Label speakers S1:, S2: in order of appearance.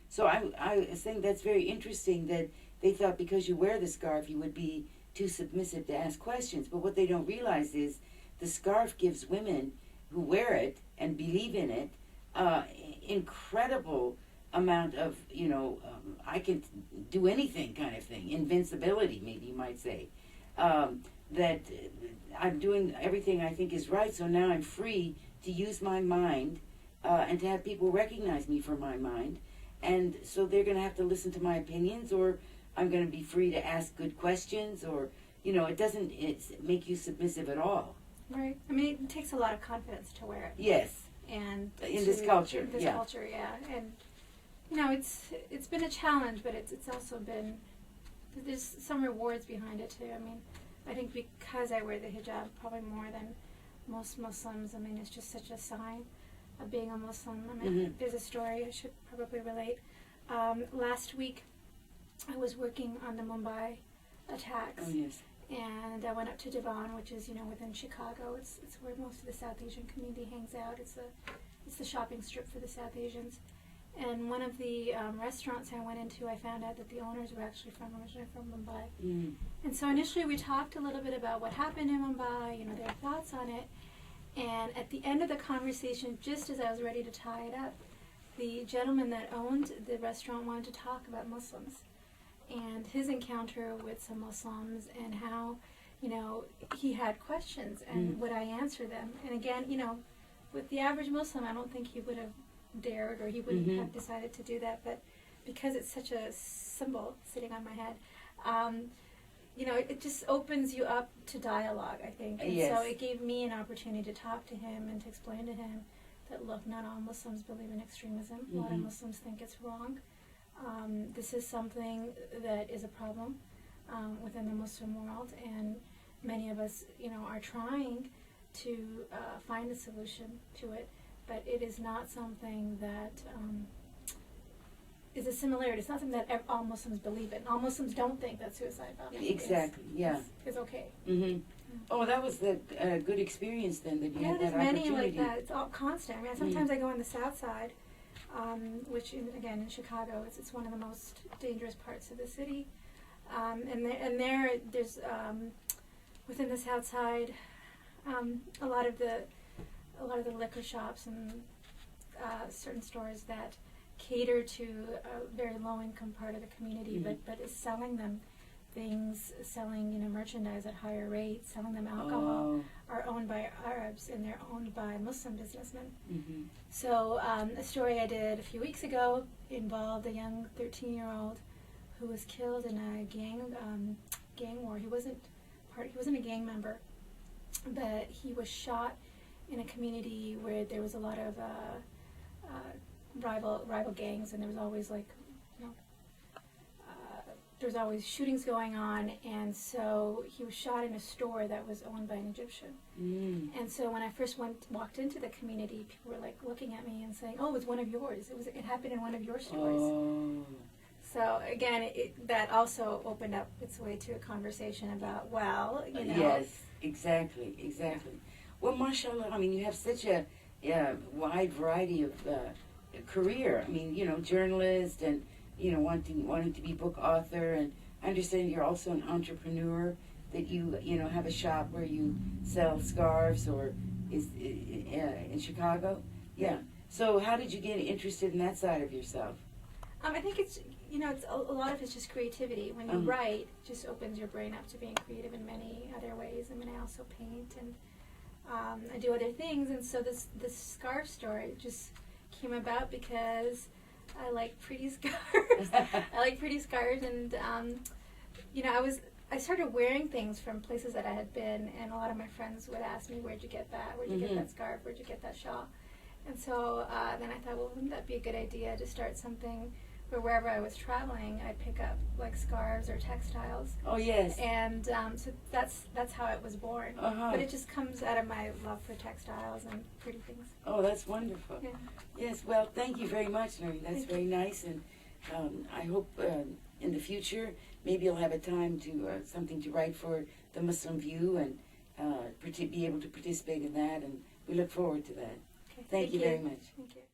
S1: So I think that's very interesting that they thought because you wear the scarf you would be too submissive to ask questions. But what they don't realize is the scarf gives women who wear it and believe in it incredible amount of, I can do anything kind of thing, invincibility maybe you might say. That I'm doing everything I think is right, so now I'm free to use my mind and to have people recognize me for my mind. And so they're going to have to listen to my opinions, or I'm going to be free to ask good questions, or, it doesn't make you submissive at all.
S2: Right. I mean, it takes a lot of confidence to wear it.
S1: Yes.
S2: And
S1: in this culture.
S2: In this culture, yeah. And, it's been a challenge, but it's also been, there's some rewards behind it, too. I mean, I think because I wear the hijab probably more than most Muslims, I mean, it's just such a sign of being a Muslim. I mean, there's a story I should probably relate. Last week, I was working on the Mumbai attacks.
S1: Oh, yes.
S2: And I went up to Devon, which is, within Chicago. It's where most of the South Asian community hangs out. It's the shopping strip for the South Asians. And one of the restaurants I went into, I found out that the owners were actually originally from Mumbai.
S1: Mm.
S2: And so initially we talked a little bit about what happened in Mumbai, their thoughts on it. And at the end of the conversation, just as I was ready to tie it up, the gentleman that owned the restaurant wanted to talk about Muslims and his encounter with some Muslims and how, he had questions and would I answer them. And again, with the average Muslim, I don't think he would have dared or he wouldn't have decided to do that. But because it's such a symbol sitting on my head, it just opens you up to dialogue, I think. And
S1: yes.
S2: So it gave me an opportunity to talk to him and to explain to him that, look, not all Muslims believe in extremism. A lot of Muslims think it's wrong. This is something that is a problem within the Muslim world, and many of us, are trying to find a solution to it, but it is not something that is a similarity. It's not something that all Muslims believe in. All Muslims don't think that suicide bombing is okay.
S1: Mm-hmm. Oh, that was the good experience then that you had that opportunity.
S2: There's many like that. It's all constant. I mean, sometimes I go on the south side, which again in Chicago, it's one of the most dangerous parts of the city, and there's within the south side, a lot of the liquor shops and certain stores that cater to a very low income part of the community, but is selling them things, selling merchandise at higher rates, selling them alcohol, are owned by Arabs and they're owned by Muslim businessmen. So a story I did a few weeks ago involved a young 13-year-old who was killed in a gang war. He wasn't a gang member, but he was shot in a community where there was a lot of rival gangs, and there was always there was always shootings going on, and so he was shot in a store that was owned by an Egyptian. And so when I first walked into the community, people were looking at me and saying, "Oh, it's one of yours. It happened in one of your stores."
S1: Oh.
S2: So again, that also opened up its way to a conversation about,
S1: Yes, exactly. Well, mashallah, I mean, you have such a wide variety of career. I mean, journalist and, wanting to be book author. And I understand you're also an entrepreneur, that you have a shop where you sell scarves in Chicago. Yeah. So how did you get interested in that side of yourself?
S2: I think it's a lot of it's just creativity. When you write, it just opens your brain up to being creative in many other ways. I mean, I also paint and I do other things, and so this scarf story just came about because I like pretty scarves. I like pretty scarves, and I started wearing things from places that I had been, and a lot of my friends would ask me, "Where'd you get that? Where'd you get that scarf? Where'd you get that shawl?" And so then I thought, well, wouldn't that be a good idea to start something where wherever I was traveling, I'd pick up scarves or textiles.
S1: Oh, yes.
S2: And so that's how it was born. But it just comes out of my love for textiles and pretty things.
S1: Oh, that's wonderful.
S2: Yeah.
S1: Yes, well, thank you very much, Noreen. That's very nice, and I hope in the future maybe you'll have a time to something to write for the Muslim View and be able to participate in that, and we look forward to that.
S2: Okay.
S1: Thank you very much.
S2: Thank you.